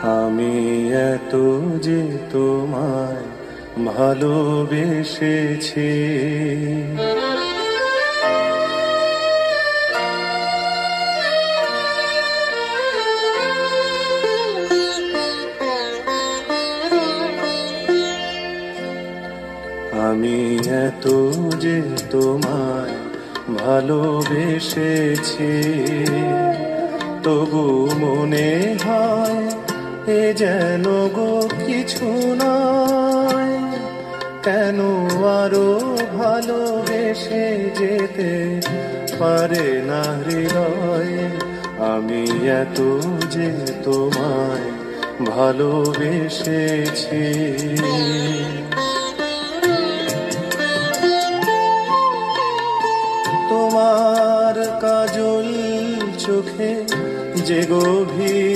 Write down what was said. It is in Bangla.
আমি এত যে তোমায় ভালোবেসেছি, আমি এত যে তোমায় ভালোবেসেছি, তবু মনে হয় এ যেন গো কিছু নয়। কেন আরো ভালোবেসে যেতে পারে না হৃদয়? আমি এত যে তোমায় ভালোবেসেছি। তোমার কাজল চোখে যে গভীর